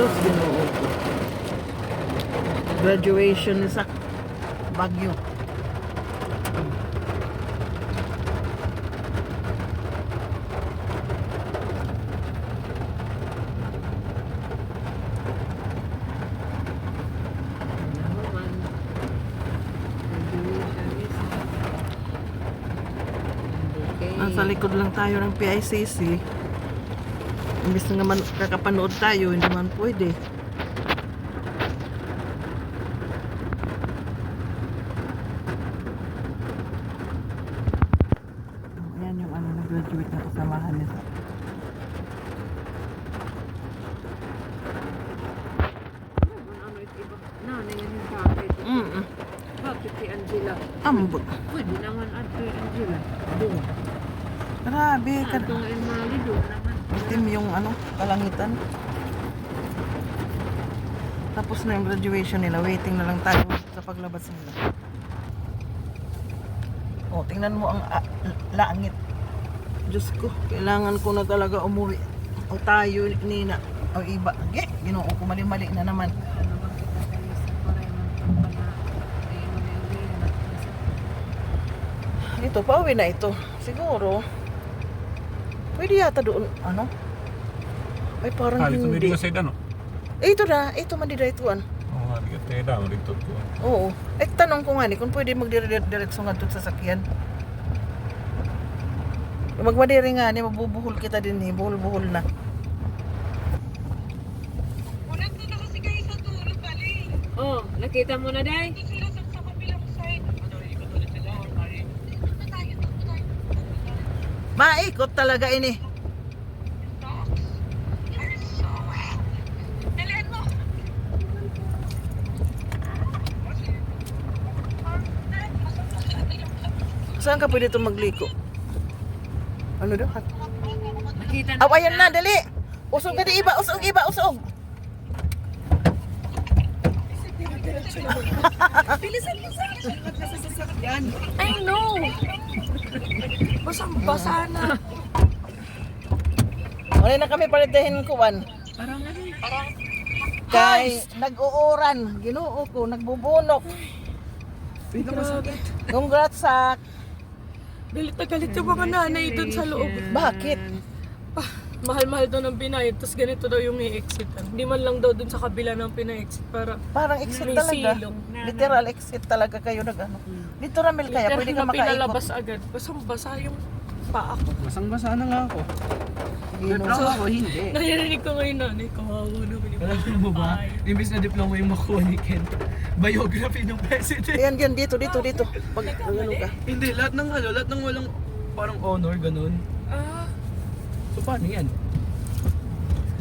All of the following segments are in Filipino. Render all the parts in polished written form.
Diyos, Ginoo ko. Graduation sa Baguio. Nasa likod lang tayo ng PICC. Imbis na naman kakapanood tayo, hindi man pwede. Ayan yung ano, nag-graduate na kasamahan nito. Ano ito iba? Nanay yan yung bakit? Bakit si Angela? Ambot. Pwede naman at kay Angela. Doon. Grabe. Ito nga yung mali doon naman. Itim yung ano, kalangitan. Tapos na yung graduation nila. Waiting na lang tayo sa paglabas nila. O, tingnan mo ang langit. Diyos ko, kailangan ko na talaga umuwi. O tayo, nina. O iba. Ginoo ko, mali-mali na naman. Ano bang kita kayo sa paray ng pagpana? Ito, pauwi na ito. Siguro. Pwede yata doon, ano? Ay, parang dito hindi. may sa ano? Ito na, ito man didaytuan. Oo nga, di ka teda, dito to. Oo. Eh, tanong ko nga ni, kung pwede magdiretso nga doon sa sakyan. Magmadiri nga ni, mabubuhol kita din eh. Buhol-buhol na. Ulat na kasi kayo sa tulog, bali. Oh, nakita mo na, Day? Ito sila sa kabilang side. Ano, ikot ulit sila, Mari. Ikot na tayo. Maikot talaga ini. You're so wet. Dalihan mo. Saan ka pwede itong magliko? Ano daw? Nakita Aw, ayan na, dali! Usog ka di iba, usog iba, usog! I know. Basang-basa na. Wala na kami palitahin kuwan. Parang ano eh. Kay nag-uuran, ginoo ko, nagbubunok. Congrats sa... Galit na galit yung mga nanay doon sa loob. Bakit? Mahal-mahal daw ng binayad, tapos ganito daw yung i-exit. Hindi man lang daw doon sa kabila ng pina-exit para Parang exit may talaga. silong. Literal exit talaga kayo nag-ano. Dito Ramil kaya, pwede ka na makaikot. pinalabas agad. Basang-basa yung paa ko. Basang-basa na nga ako. Ginoo. ako, hindi. Narinig ko ngayon nanay, kawawa naman yung Alam mo ba, imbis na diploma yung makuha ni Ken, biography ng president. Ayan, yan, dito. Pag ano ka. Hindi, lahat ng walang parang honor, ganun. So paano yan?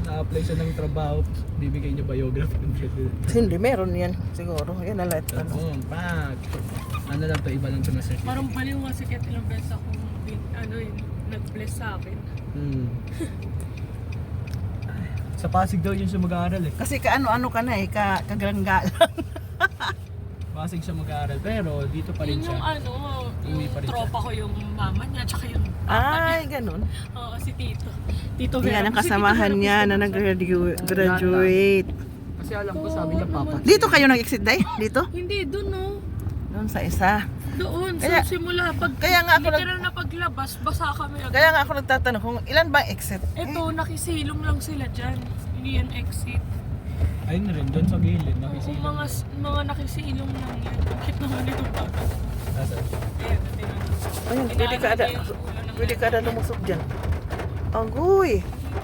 Na-apply siya ng trabaho, bibigay niya biography ng president. Hindi, meron yan. Siguro. Yan na lahat. Ano. Boom, pak! Ano lang to, iba lang to na certificate. Parang baliw nga si Kat ilang beses akong nag-bless sa akin. Sa Pasig daw yun siya mag-aaral eh. Kasi kaano-ano ka na eh, kagalanggalang. Pasig siya mag-aaral, pero dito pa rin Yun yung siya. Uwi yung pa rin tropa ko yung mama niya, tsaka yung Ay, ganun. oo, si Tito. Tito Yan ang Si Tito kasamahan Vera, niya gusto na ko nag-graduate. Kasi alam ko sabi niya papa. Dito kayo nag-exit day? Dito? Hindi, doon no. Doon sa isa. Doon, Kaya- sa simula. kaya nga ako literal na paglabas, basa kami agad. Kaya nga ako nagtatanong kung ilan ba ang exit? Ito, nakisilong lang sila dyan. Hindi yan exit. Ayun rin, doon sa gilid, Kung nakisila. mga nakisilong lang yan. Bakit naman ito pa? Nasa- Ayan, tingnan mo. Ayun, pwede ka na lumusok dyan. Agoy!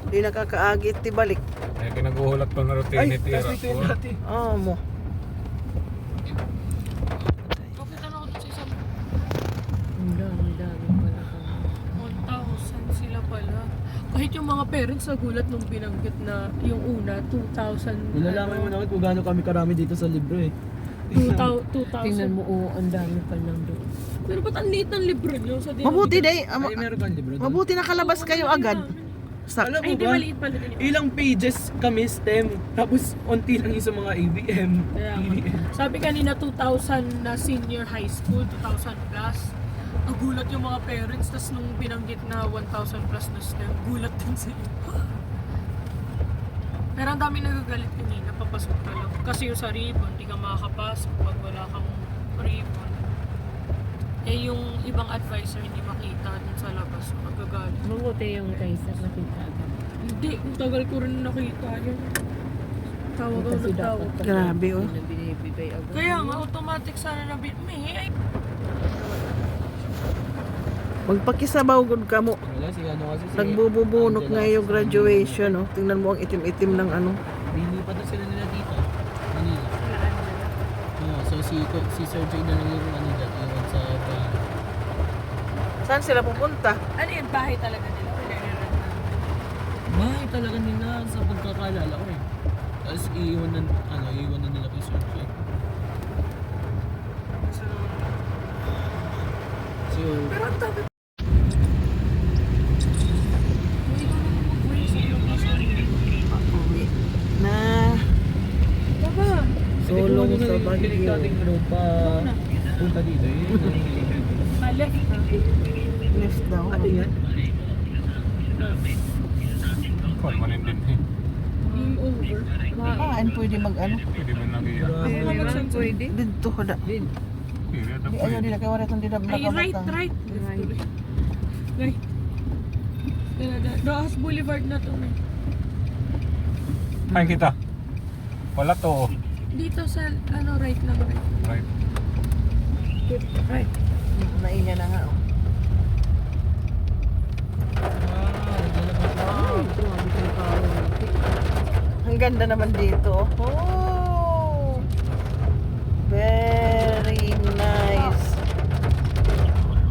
Di nakakaagit, tibalik. Kaya kinaguhulat to na routine Ay, tira. tapos ito dati. Oh mo. Bakit ano ako doon sa isang Ang dami pala. 1,000 sila pala. Kahit yung mga parents nagulat nung binanggit na yung una, 2,000. Malalaman mo naman kung gaano kami karami dito sa libro eh. 2,000. Tingnan mo, oo, ang dami pa lang doon. Pero ba't ang liit ng libro nyo? Sa Mabuti day. Ay, meron kang libro doon. Mabuti nakalabas kayo agad. Sa, Alam Ay, mo hindi ba? maliit pala din. Ilang pages kami STEM, tapos onti lang yung sa mga ABM. Kaya nga. EBM. Sabi kanina 2,000 na senior high school, 2,000 plus. Nagulat yung mga parents, tas nung binanggit na 1,000 plus na STEM, gulat din sila. Pero ang dami nagagalit kanina, papasok ka lang. Kasi yung sa ribbon, di ka makakapasok pag wala kang ribbon. Eh yung ibang advisor hindi makita dun sa labas, magagalit. Mabuti yung kaysa nakita agad. Hindi, ang tagal ko rin nakita yun. Tawag ako ng tawag. Grabe, oh. Hindi na binibigay agad. Kaya nga, automatic sana na may Magpakisabaw gud ka mo. Wala, si ano kasi si... Nagbububunot Angela. nga yung graduation, oh. Tingnan mo ang itim-itim ng ano. Lilipat na sila nila dito. Manila. So si Sir Jay na lang yung ano dyan, iwan sa bahay. Saan sila pupunta? Ano yun, bahay talaga nila? Wala na lang. Bahay talaga nila sa pagkakalala ko eh. Tapos iiwan na nila kay Sir Jay. So, Pero ang tabi. Uy, ikaw naman mag-uwi sa iyo. Uwi na Baba. sulong sa Baguio. road pa punta dito eh. Malek. Left daw. Ano yan? Kung manindin eh. Game over. Ah, pwede mag ano. Pwede ba nagiya? Ako mag-send Pwede. Dito ko da. Din. Period na Di ayaw pwede. nila kay wala tong dinab Ay, right. Right. Right. Rojas Boulevard na to. Kain kita. Wala to. Dito sa, right lang. Right. Right. Nainya na nga, oh. Ay, grabe kang kaunti. Ang ganda naman dito. Oh. Very nice.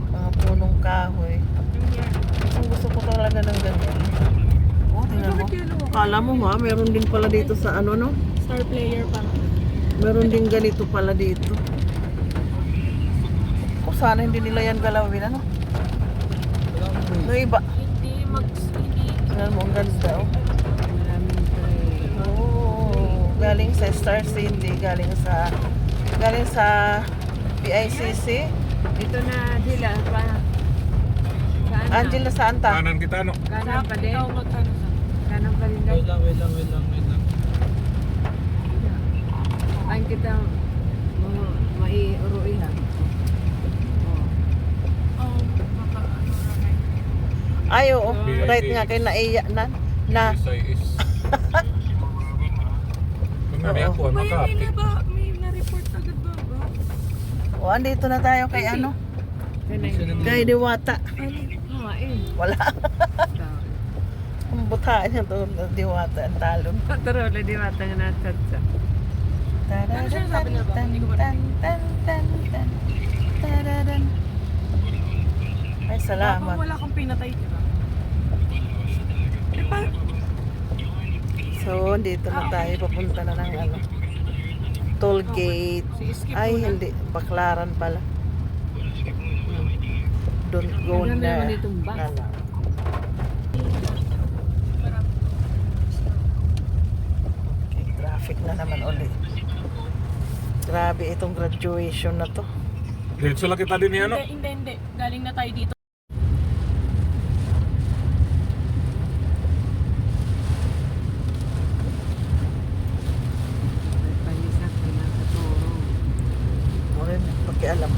Mga punong kahoy. Gusto ko talaga ng ganyan. Oh, tingnan mo. Kala mo ha, meron din pala dito sa ano, no? Star player pa. Meron din ganito pala dito. O sana hindi nila yan galawin, ano? No iba. Hindi. Tingnan mo, ang ganda, oh. Maraming tray. Oh, galing sa Star City, galing sa PICC. Dito na sila pa. Saan na? Angela, saan ta? Kanan kita no? Kanan pa din. Ikaw magkano sa? Kanan pa rin Wait guys. lang. Kain kita maiuruin ha. Ay, oo. Right nga, kay naiya na. SIS. Kung nari ako, May makapit. may na-report agad ba? O, andito na tayo kay ano? Kay Diwata. Wala. Ang butaan niya to, Diwata, ang talon. Pero ulit di mata nga natatsa. Ano siya sabi niya ba? Hindi ko ba Taradan. Ay, salamat. Wala kang pinatay, di ba? Eh, So, dito na tayo. Papunta na ng ano. Toll gate. Sige, skip Ay, mo na. hindi. Baklaran pala. Don't go Ano naman there. itong bus? Ano. Okay, traffic na naman ulit. Grabe itong graduation na to. Diretso lang kita din yan no? Hindi. Galing na tayo dito. May palisak, may nakaturo. Mo rin, pakialam.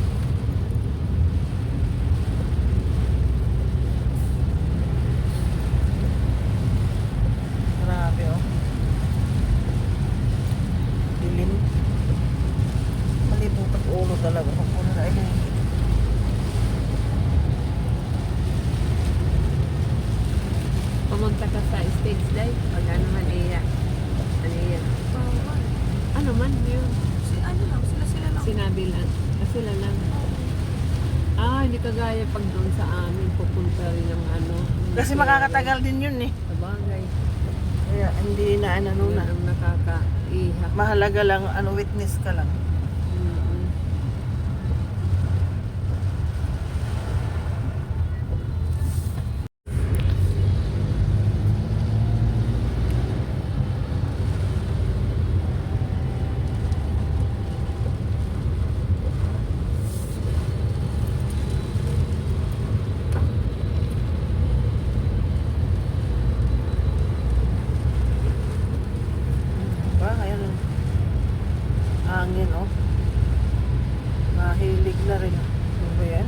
Grabe, oh. Dilim. Malibot ang ulo talaga. Kung ano na ayun. Pumunta ka sa stage dive. Pag ano man iya. Ano yan? Ano man yun? Sila lang. Sinabi lang. Sila lang. Hindi kagaya pag doon sa amin. Pupunta rin ng ano. Kasi makakatagal din yun eh. Sabagay. Kaya hindi na ano Yun na. ang nakakaiha. Mahalaga lang, ano, witness ka lang. Mm-mm. hangin, oh. Mahilig na rin. Ano ba yan?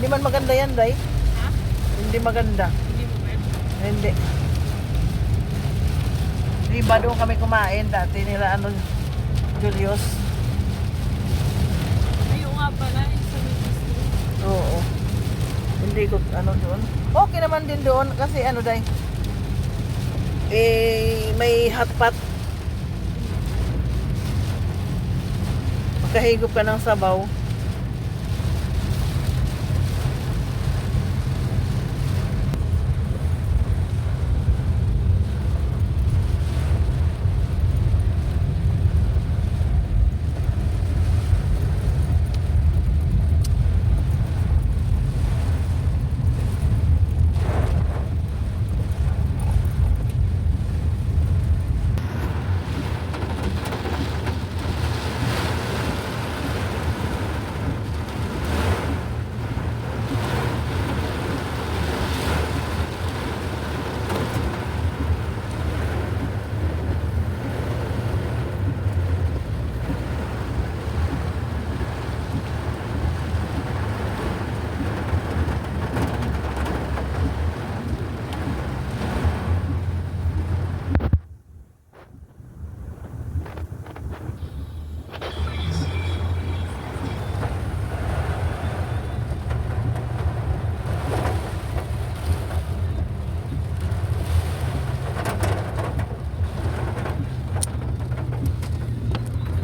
Hindi man maganda yan, Day. Ha? Hindi maganda. Hindi mo ba? Hindi. Di ba doon kami kumain dati nila ano, Julius? Ayun nga pala, yung sa Midwest. Oo. Hindi ko ano doon. Okay naman din doon kasi ano, Day. May hotpot. Makahigop ka ng sabaw.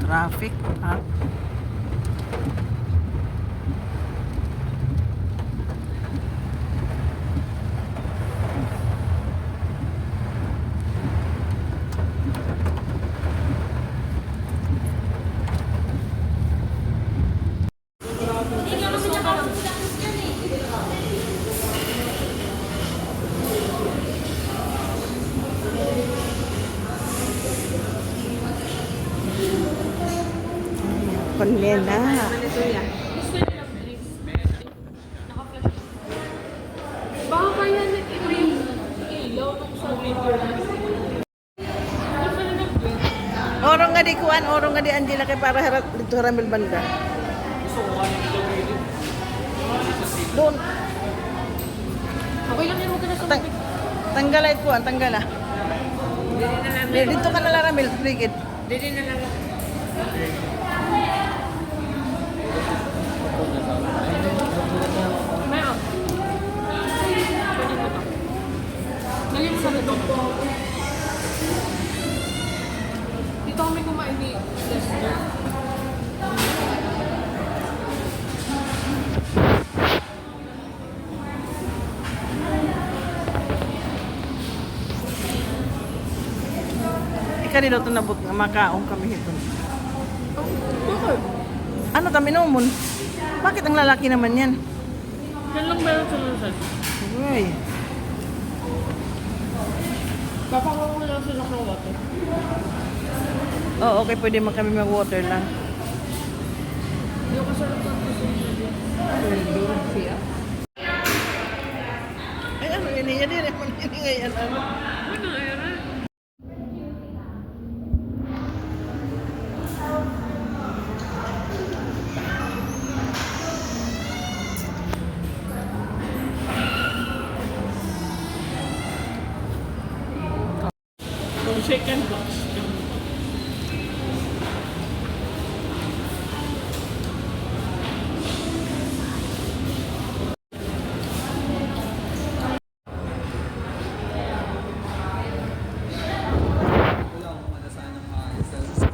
Traffic, ha? Panlena. Baka kaya ito yung ilaw nung sa video. Orong nga di kuan, orong nga di Angela kay para harap dito haramil banda. Doon. Okay lang yan, huwag ka na sa Tang tanggala it kuan, tanggala. Dito ka na laramil, frigid. Dili na lang. May up. Pwede mo to. Lagyan mo sa rito. Dito kami kumain ni Lester. Ika di daw ito nabot nga makaong kami hito. Bakit? Ano kami numon? Bakit ang lalaki naman yan? Yan lang meron sa lusas. Uy. Papangawa ko lang sila ng water. Oo, okay, pwede man kami mag-water lang. Yung kasarap ko siya. Ay, ano yun niya din? Ano yun ngayon? Ano? Ano era? Second box.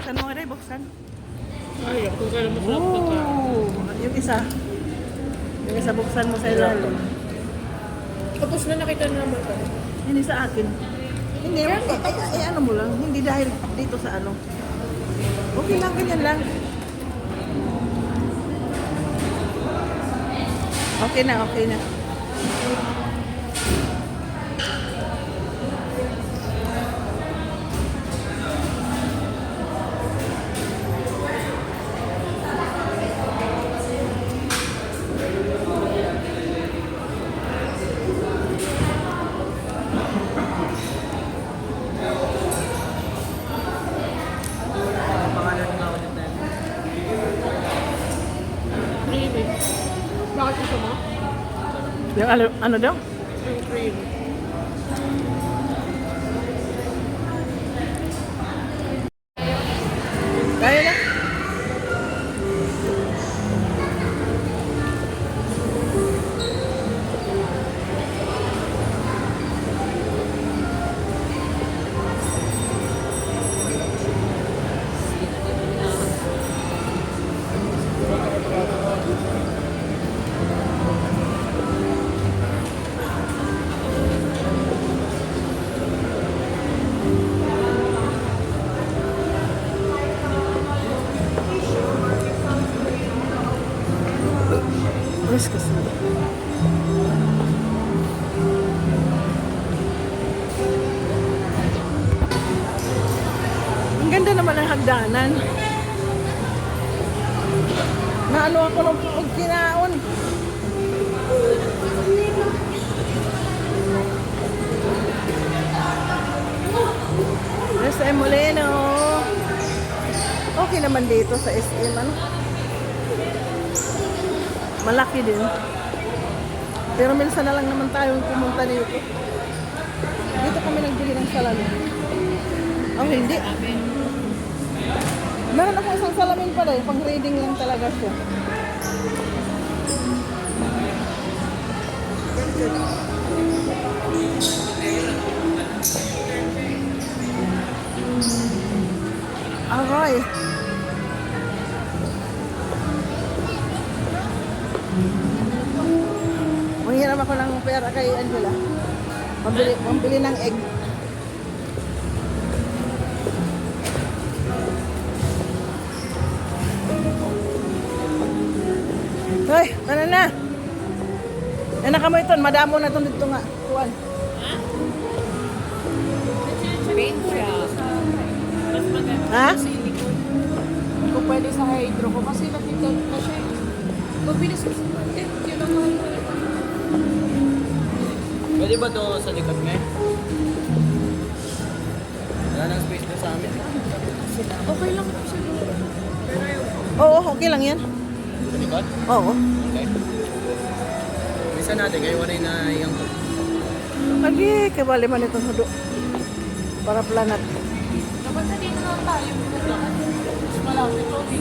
Saan mo nga rin, buksan? Ay, kung kailan masarap pagka. Oh, yung isa. Yung isa buksan mo sa ilalim. Tapos na nakita na naman ka. Hindi sa akin. Hindi, ay, ano mo lang. Hindi dahil dito sa ano. Okay lang, ganyan lang. Okay na, okay na. Pangalan ng ako nito. Creamy. Bakit gusto mo? Yung ano daw? Yung cream. Kaya na. Yes, kasi. Ang ganda naman ng hagdanan. Naano ako ng pagkinaon. SM Molino. Okay naman dito sa SM, ano? Malaki din. Pero minsan na lang naman tayo pumunta dito. Dito kami nagbili ng salamin. Oh, hindi. Meron ako isang salamin pala eh. Pang reading lang talaga siya. Aray. Manghiram ako ng pera kay Angela. Pambili ng egg. Hoy, ano na? Yan mo ito, madamo na itong dito nga. Tuwan. Paint siya. Mas maganda Ha? silicone. Kung pwede sa hydro ko kasi natignan na siya. Mabilis kasi. Yun ang mahal ko. Pwede ba to sa likod nga? Wala nang space na sa amin. Okay lang ito sa loob. Pero ayaw ko. Oo, okay lang yan. Sa likod? Oo. Okay. Minsan natin, kayo wala na yung Lagi, kabali man itong hudo. Para planat. Dapat sa dito lang tayo. Mas malapit. Okay.